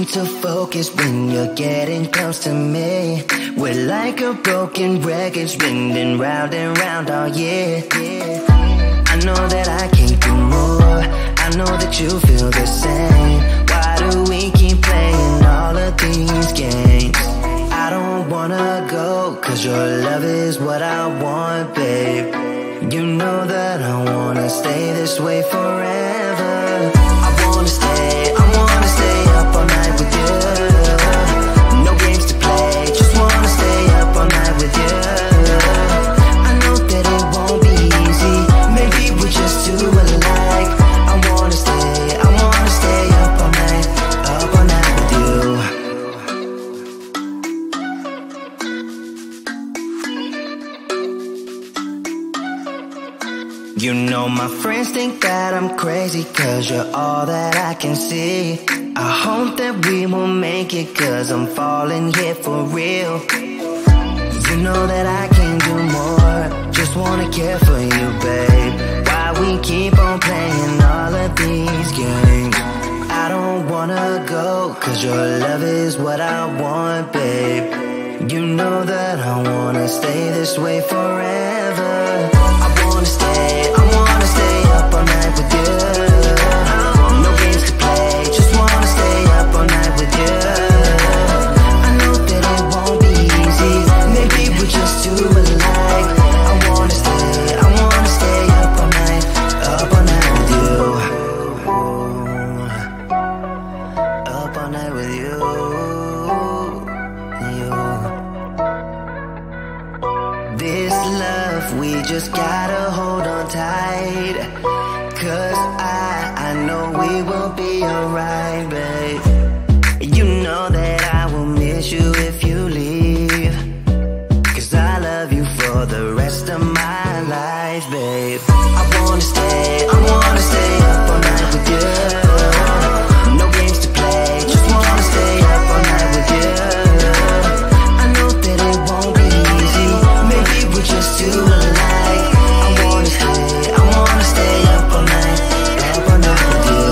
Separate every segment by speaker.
Speaker 1: seem to focus when you're getting close to me. We're like a broken record spinning round and round all year. I know that I can't do more, I know that you feel the same. Why do we keep playing all of these games? I don't wanna go, cause your love is what I want, babe. You know that I wanna stay this way forever. I wanna stay up all night with you. No games to play, just wanna stay up all night with you. I know that it won't be easy, maybe we're just too alike. I wanna stay up all night with you. You know my friends think that I'm crazy, cause you're all that I can see. I hope that we will make it, cause I'm falling here for real. You know that I can't do more, just wanna care for you, babe. Why we keep on playing all of these games? I don't wanna go, cause your love is what I want, babe. You know that I wanna stay this way forever. I wanna stay up all night with you. No games to play, just wanna stay up all night with you. I know that it won't be easy, maybe we're just too alike. I wanna stay up all night with you. Up all night with you. This love, we just gotta hold on tight, cause I know we will be alright, babe. You know that I will miss you if you leave, cause I love you for the rest of my life, babe. I wanna stay up all night with you. No games to play, just wanna stay up all night with you. I know that it won't be easy, maybe we're just too alike. I wanna stay up all night with you.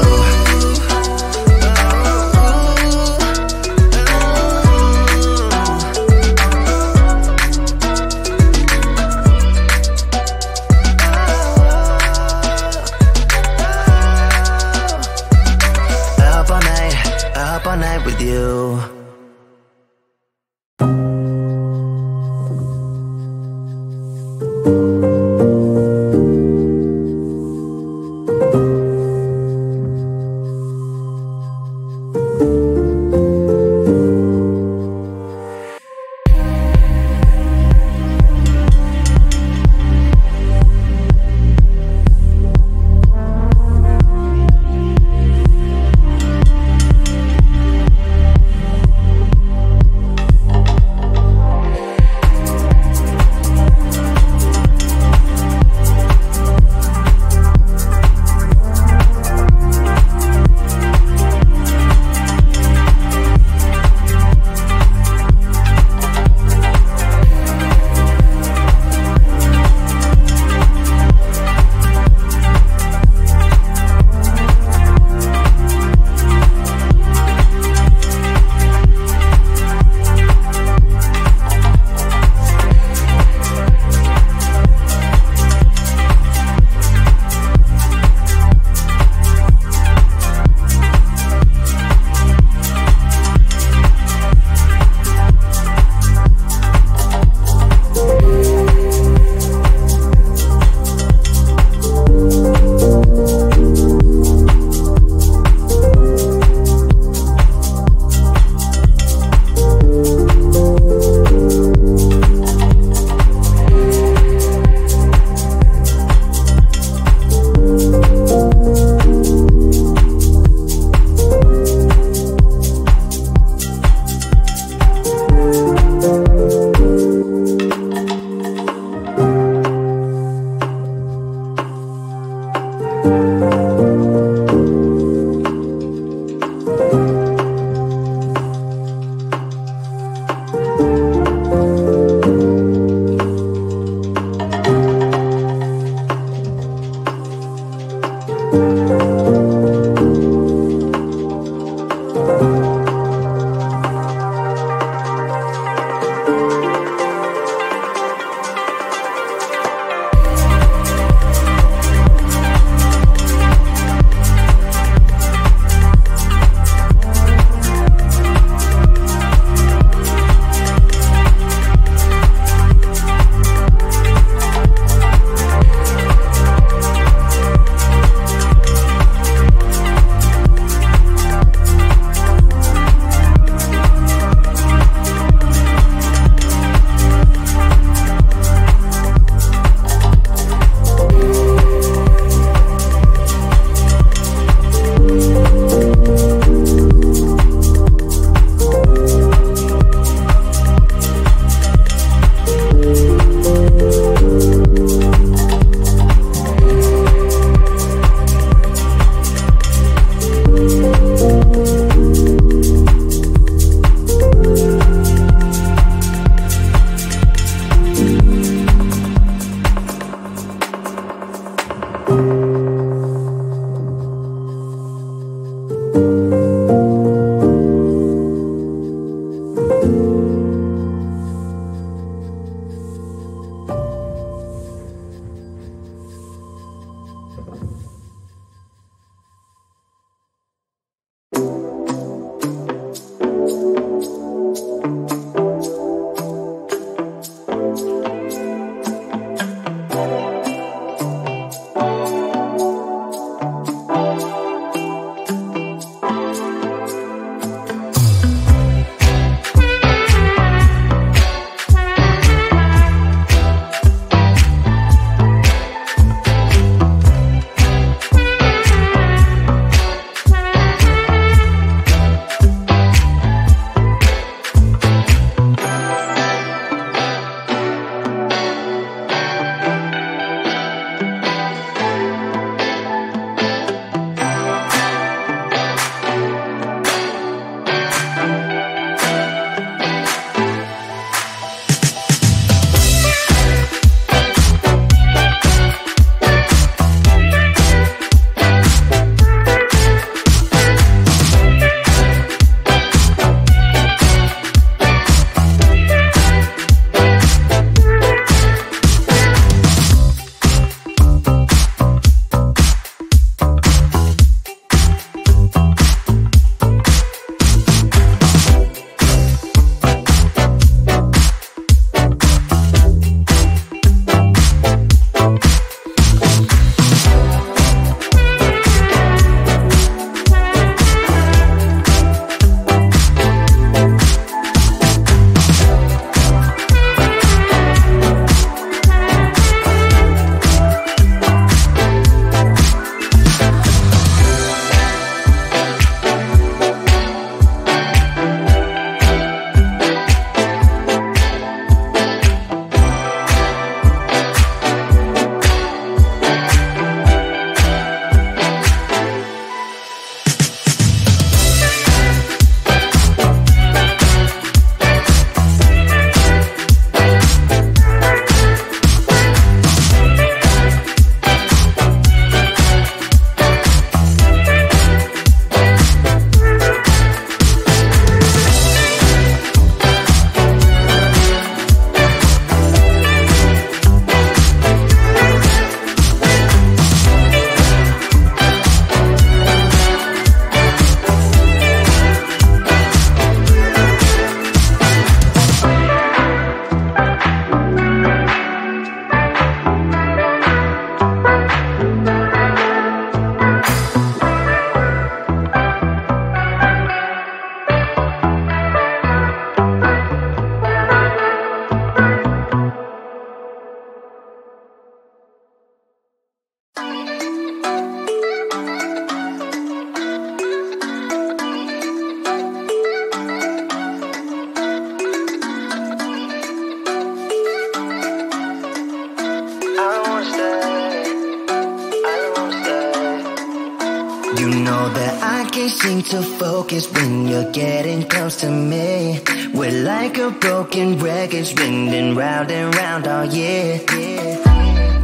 Speaker 1: can't seem to focus when you're getting close to me. We're like a broken record spinning round and round all year.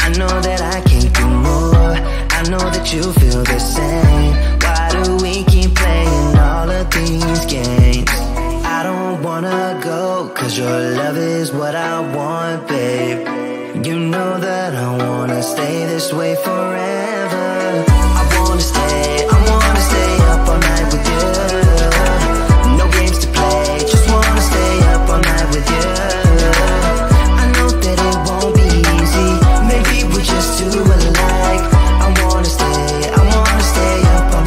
Speaker 1: I know that I can't do more, I know that you feel the same. Why do we keep playing all of these games? I don't wanna go, cause your love is what I want, babe. You know that I wanna stay this way forever. I wanna stay up all night with you. No games to play, just wanna stay up all night with you. I know that it won't be easy, maybe we're just too alike. I wanna stay up all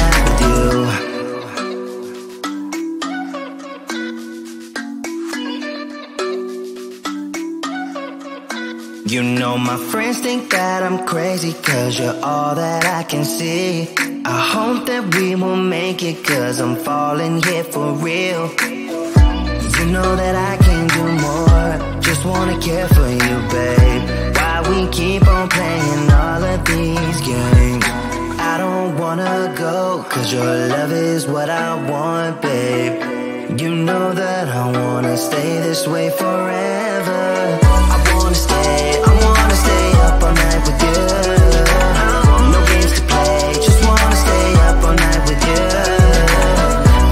Speaker 1: night with you. You know my friends think that I'm crazy, cause you're all that I can see. I hope that we will make it, cause I'm falling here for real. You know that I can do more, just wanna care for you, babe. Why we keep on playing all of these games? I don't wanna go, cause your love is what I want, babe. You know that I wanna stay this way forever. I wanna stay up all night with you. No games to play, just wanna stay up all night with you.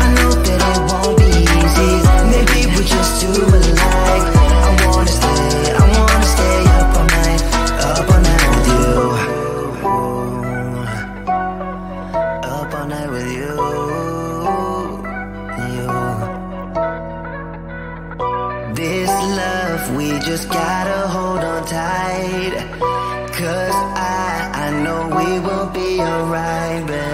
Speaker 1: I know that it won't be easy, maybe we're just too alike. I wanna stay up all night with you. Up all night with you. This love, we just gotta hold on tight, cause I know we will be alright, babe.